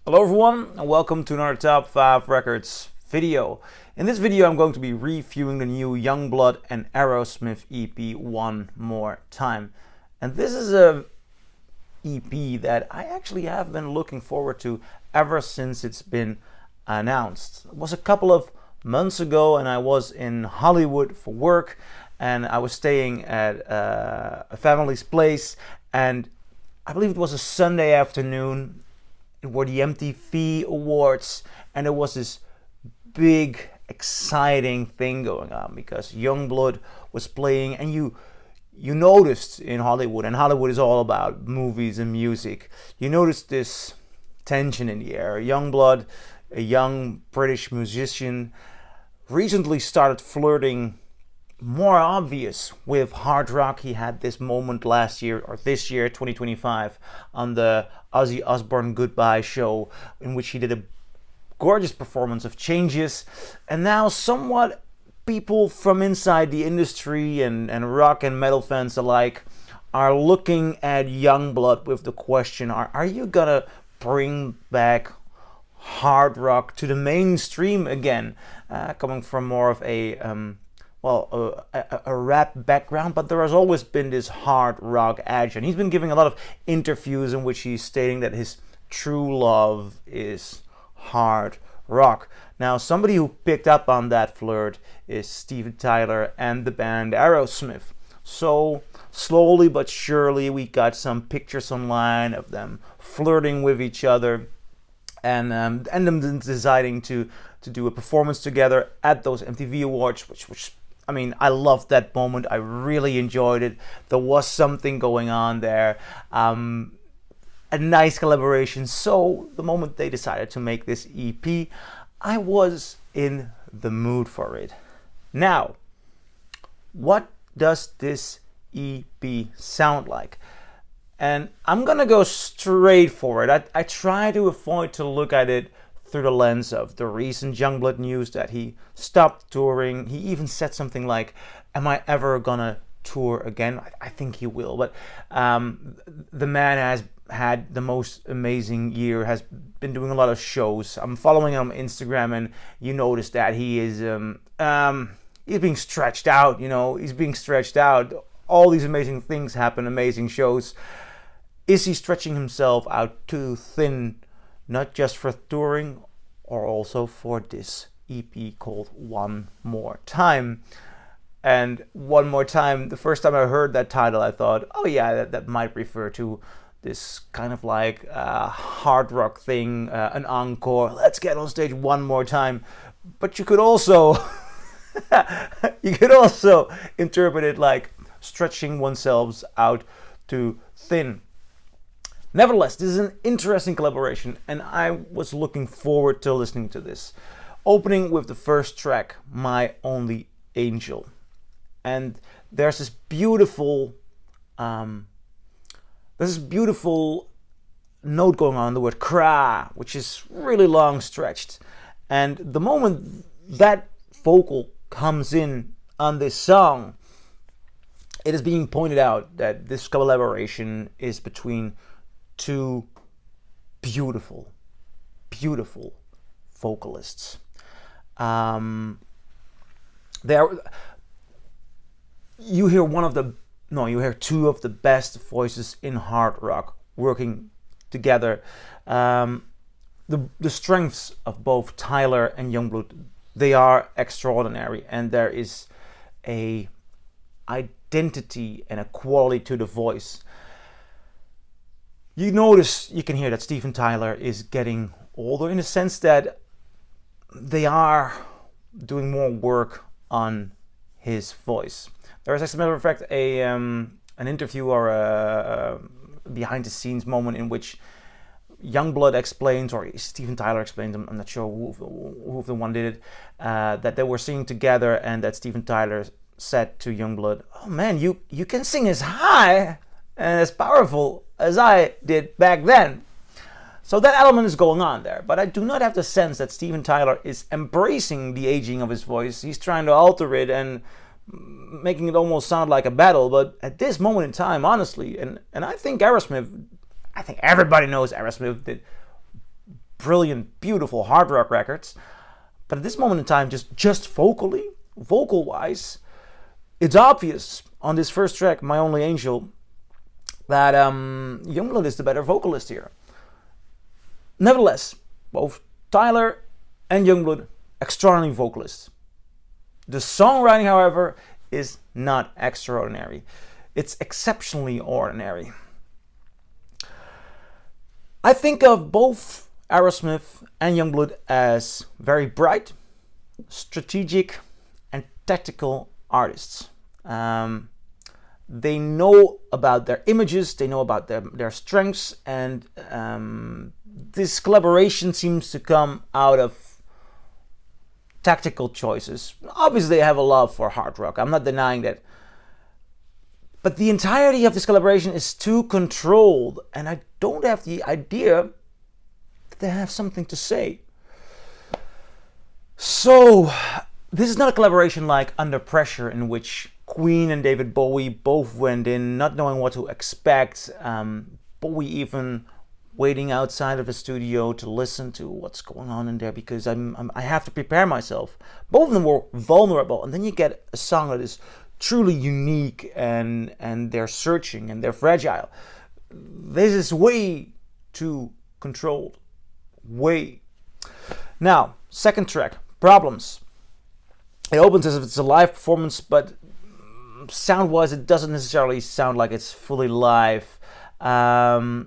Hello everyone and welcome to another Top 5 Records video. In this video I'm going to be reviewing the new Yungblud and Aerosmith EP One More Time. And this is a EP that I actually have been looking forward to ever since it's been announced. It was a couple of months ago and I was in Hollywood for work and I was staying at a family's place, and I believe it was a Sunday afternoon. It were the MTV Awards, and there was this big, exciting thing going on because Yungblud was playing, and you noticed in Hollywood, and Hollywood is all about movies and music, you noticed this tension in the air. Yungblud, a young British musician, recently started flirting more obvious with hard rock. He had this moment last year, or this year, 2025, on the Ozzy Osbourne Goodbye show, in which he did a gorgeous performance of Changes. And now somewhat people from inside the industry and rock and metal fans alike are looking at Yungblud with the question, are you gonna bring back hard rock to the mainstream again? Coming from more of a rap background, but there has always been this hard rock edge, and he's been giving a lot of interviews in which he's stating that his true love is hard rock. Now, somebody who picked up on that flirt is Steven Tyler and the band Aerosmith. So slowly but surely we got some pictures online of them flirting with each other, and them deciding to do a performance together at those MTV Awards, which I mean, I loved that moment. I really enjoyed it. There was something going on there. A nice collaboration. So the moment they decided to make this EP, I was in the mood for it. Now, what does this EP sound like? And I'm gonna go straight for it. I try to avoid to look at it through the lens of the recent Yungblud news that he stopped touring. He even said something like, am I ever gonna tour again? I think he will, but the man has had the most amazing year, has been doing a lot of shows. I'm following him on Instagram, and you notice that he is he's being stretched out, he's being stretched out. All these amazing things happen, amazing shows. Is he stretching himself out too thin, not just for touring, or also for this EP called One More Time? And One More Time, the first time I heard that title, I thought, oh yeah, that might refer to this kind of like hard rock thing, an encore. Let's get on stage one more time. But you could also interpret it like stretching oneself out too thin. Nevertheless, this is an interesting collaboration, and I was looking forward to listening to this. Opening with the first track, My Only Angel. And there's this beautiful note going on, the word kra, which is really long stretched. And the moment that vocal comes in on this song, it is being pointed out that this collaboration is between two beautiful vocalists. You hear two of the best voices in hard rock working together. The strengths of both Tyler and Yungblud, they are extraordinary, and there is a identity and a quality to the voice. You can hear that Steven Tyler is getting older, in the sense that they are doing more work on his voice. There is, as a matter of fact, an interview or a behind the scenes moment in which Yungblud explains, or Steven Tyler explains, I'm not sure who the one did it, that they were singing together, and that Steven Tyler said to Yungblud, oh man, you can sing as high and as powerful as I did back then. So that element is going on there, but I do not have the sense that Steven Tyler is embracing the aging of his voice. He's trying to alter it and making it almost sound like a battle. But at this moment in time, honestly, and I think everybody knows Aerosmith did brilliant, beautiful hard rock records. But at this moment in time, just vocal-wise, it's obvious on this first track, My Only Angel, that Yungblud is the better vocalist here. Nevertheless, both Tyler and Yungblud, extraordinary vocalists. The songwriting, however, is not extraordinary. It's exceptionally ordinary. I think of both Aerosmith and Yungblud as very bright, strategic, and tactical artists. They know about their images, they know about their strengths, and this collaboration seems to come out of tactical choices. Obviously, they have a love for hard rock, I'm not denying that. But the entirety of this collaboration is too controlled, and I don't have the idea that they have something to say. So, this is not a collaboration like Under Pressure, in which Queen and David Bowie both went in not knowing what to expect. Bowie even waiting outside of the studio to listen to what's going on in there, because I have to prepare myself. Both of them were vulnerable, and then you get a song that is truly unique, and they're searching and they're fragile. This is way too controlled. Way. Now, second track, Problems. It opens as if it's a live performance, but sound-wise it doesn't necessarily sound like it's fully live. I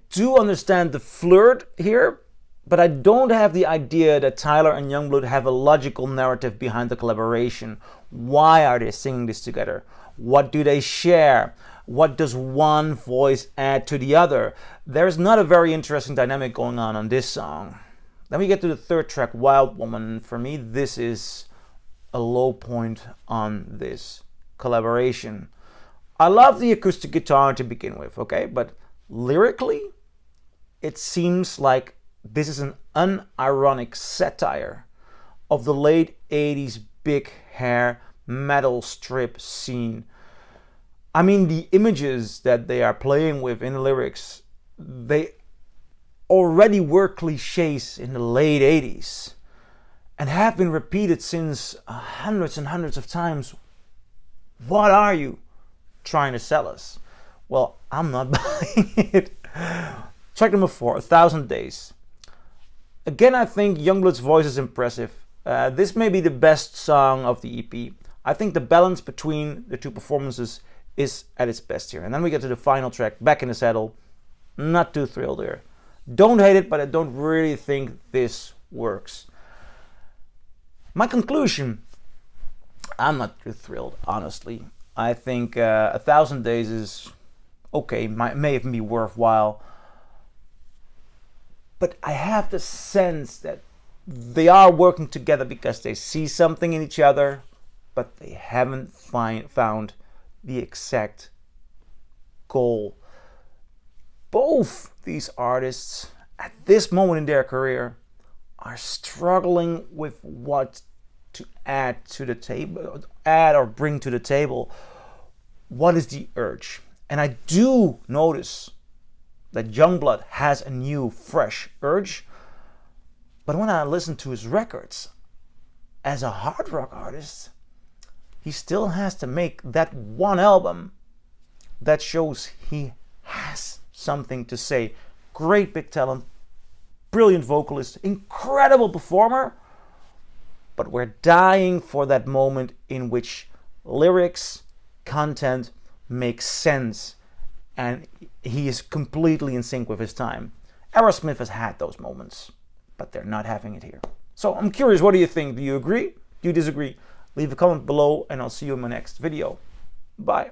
do understand the flirt here, but I don't have the idea that Tyler and Yungblud have a logical narrative behind the collaboration. Why are they singing this together? What do they share? What does one voice add to the other? There's not a very interesting dynamic going on this song. Then we get to the third track, Wild Woman. For me, this is a low point on this collaboration. I love the acoustic guitar to begin with, okay? But lyrically, it seems like this is an unironic satire of the late 80s big hair metal strip scene. I mean, the images that they are playing with in the lyrics, they already were cliches in the late 80s and have been repeated since hundreds and hundreds of times. What are you trying to sell us? Well, I'm not buying it. Track number 4, 1,000 Days. Again, I think Yungblud's voice is impressive. This may be the best song of the EP. I think the balance between the two performances is at its best here. And then we get to the final track, Back in the Saddle. Not too thrilled here. Don't hate it, but I don't really think this works. My conclusion, I'm not too thrilled, honestly. I think 1,000 Days is okay, may even be worthwhile. But I have the sense that they are working together because they see something in each other, but they haven't found the exact goal. Both these artists, at this moment in their career, are struggling with what to add to the table, add or bring to the table. What is the urge? And I do notice that Yungblud has a new, fresh urge. But when I listen to his records, as a hard rock artist, he still has to make that one album that shows he has something to say. Great big talent, brilliant vocalist, incredible performer. But we're dying for that moment in which lyrics, content makes sense, and he is completely in sync with his time. Aerosmith has had those moments, but they're not having it here. So I'm curious, what do you think? Do you agree? Do you disagree? Leave a comment below, and I'll see you in my next video. Bye.